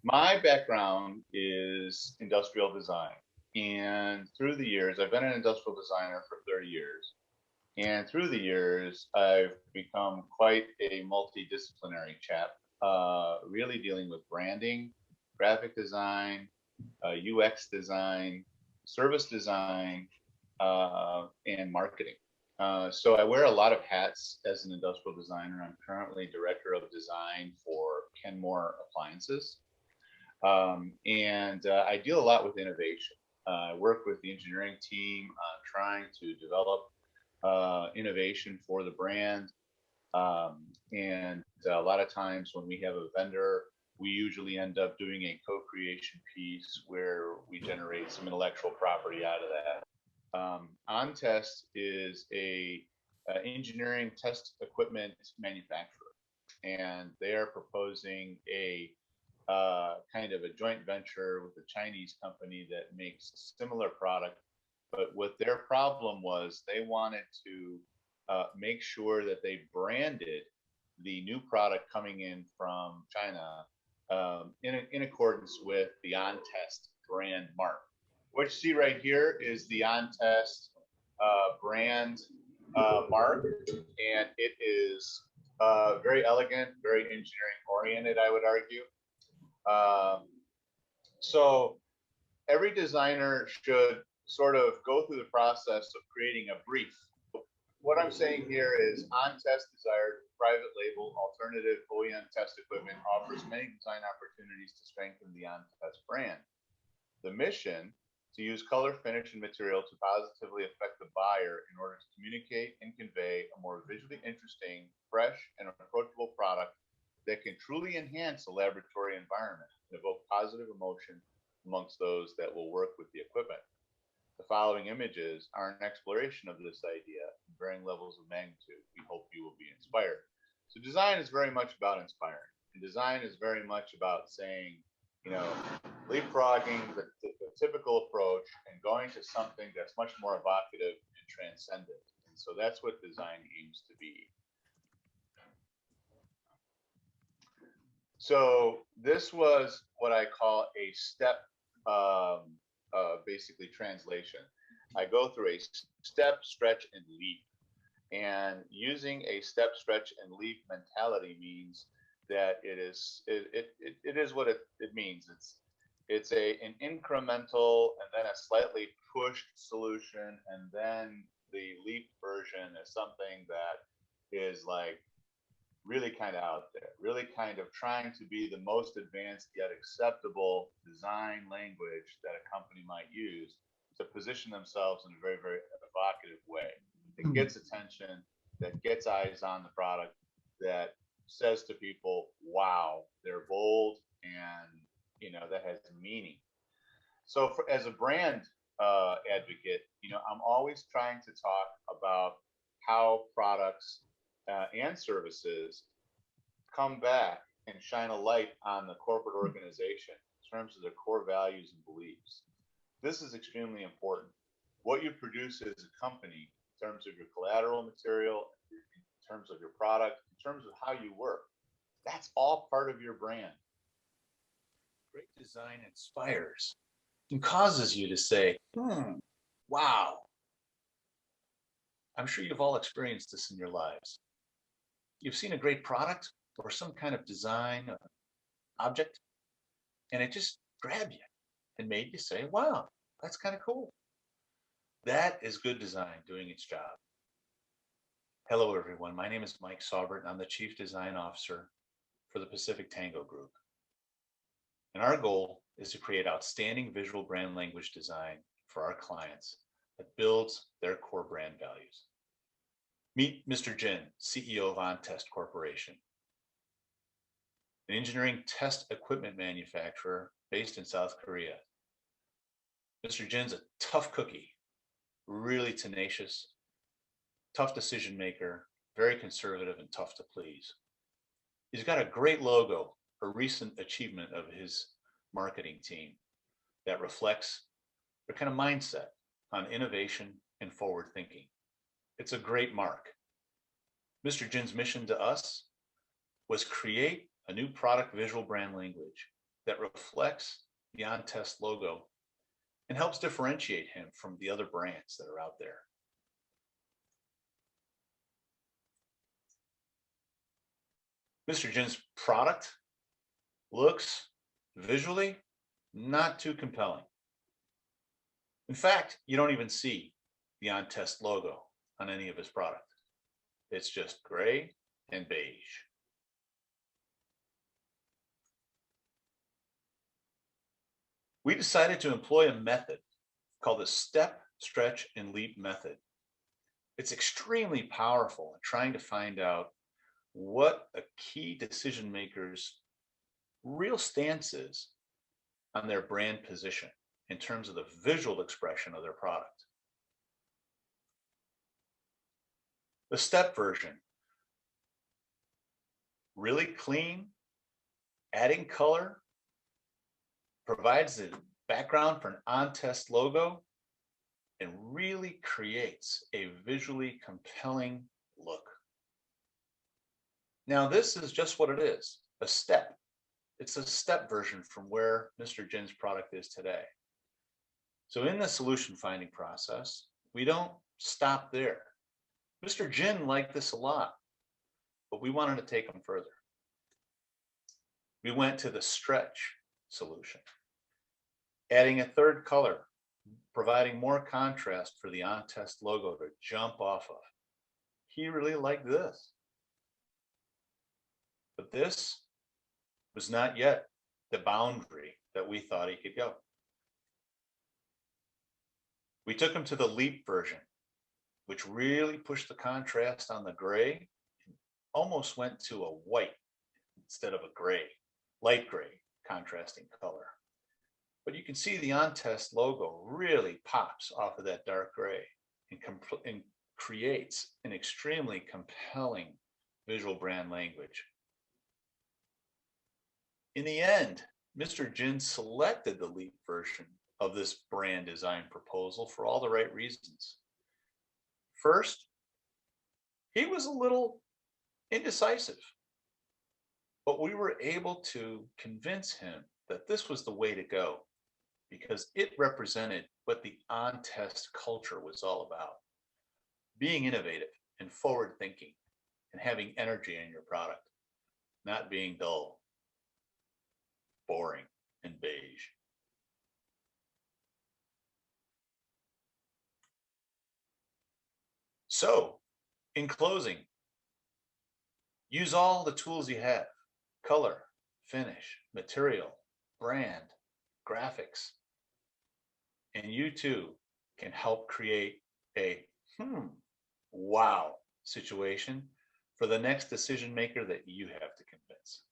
My background is industrial design. And through the years, I've been an industrial designer for 30 years. And through the years, I've become quite a multidisciplinary chap, really dealing with branding, graphic design, UX design, service design, and marketing. So I wear a lot of hats as an industrial designer. I'm currently director of design for Kenmore Appliances. And I deal a lot with innovation. I work with the engineering team on trying to develop innovation for the brand. And a lot of times when we have a vendor, we usually end up doing a co-creation piece where we generate some intellectual property out of that. OnTest is a engineering test equipment manufacturer, and they are proposing a kind of a joint venture with a Chinese company that makes similar product. But what their problem was, they wanted to make sure that they branded the new product coming in from China in accordance with the OnTest brand mark. What you see right here is the OnTest brand mark, and it is very elegant, very engineering oriented, I would argue. So every designer should sort of go through the process of creating a brief. What I'm saying here is OnTest desired private label alternative OEM test equipment offers many design opportunities to strengthen the OnTest brand. The mission to use color, finish, and material to positively affect the buyer in order to communicate and convey a more visually interesting, fresh, and approachable product that can truly enhance the laboratory environment and evoke positive emotion amongst those that will work with the equipment. The following images are an exploration of this idea in varying levels of magnitude. We hope you will be inspired. So design is very much about inspiring. And design is very much about saying, leapfrogging the typical approach and going to something that's much more evocative and transcendent. And so that's what design aims to be. So this was what I call a step, basically translation. I go through a step, stretch, and leap. And using a step, stretch, and leap mentality means that it is what it means. It's an incremental and then a slightly pushed solution, and then the leap version is something that is like really kind of out there, really kind of trying to be the most advanced yet acceptable design language that a company might use to position themselves in a very, very evocative way. It gets attention, that gets eyes on the product, that says to people, wow, they're bold, and that has meaning. So as a brand advocate, I'm always trying to talk about how products and services come back and shine a light on the corporate organization in terms of their core values and beliefs. This is extremely important. What you produce as a company in terms of your collateral material, in terms of your product, in terms of how you work, that's all part of your brand. Great design inspires and causes you to say, wow. I'm sure you've all experienced this in your lives. You've seen a great product or some kind of design object, and it just grabbed you and made you say, wow, that's kind of cool. That is good design doing its job. Hello, everyone. My name is Mike Saubert, and I'm the Chief Design Officer for the Pacific Tango Group. And our goal is to create outstanding visual brand language design for our clients that builds their core brand values. Meet Mr. Jin, CEO of OnTest Corporation, an engineering test equipment manufacturer based in South Korea. Mr. Jin's a tough cookie, really tenacious, tough decision maker, very conservative and tough to please. He's got a great logo, a recent achievement of his marketing team that reflects their kind of mindset on innovation and forward thinking. It's a great mark. Mr. Jin's mission to us was create a new product visual brand language that reflects the on-test logo and helps differentiate him from the other brands that are out there. Mr. Jin's product looks visually not too compelling. In fact, you don't even see the on-test logo on any of his product. It's just gray and beige. We decided to employ a method called the step, stretch, and leap method. It's extremely powerful in trying to find out what a key decision maker's real stance is on their brand position in terms of the visual expression of their product. The step version, really clean, adding color, provides the background for an on-test logo, and really creates a visually compelling look. Now, this is just what it is, a step. It's a step version from where Mr. Jin's product is today. So in the solution finding process, we don't stop there. Mr. Jin liked this a lot, but we wanted to take him further. We went to the stretch solution, adding a third color, providing more contrast for the on-test logo to jump off of. He really liked this. But this was not yet the boundary that we thought he could go. We took him to the leap version, which really pushed the contrast on the gray and almost went to a white instead of a gray, light gray contrasting color. But you can see the on-test logo really pops off of that dark gray and creates an extremely compelling visual brand language. In the end, Mr. Jin selected the leap version of this brand design proposal for all the right reasons. First, he was a little indecisive, but we were able to convince him that this was the way to go because it represented what the on-test culture was all about. Being innovative and forward thinking and having energy in your product, not being dull, boring, and beige. So, in closing, use all the tools you have: color, finish, material, brand, graphics, and you too can help create a wow situation for the next decision maker that you have to convince.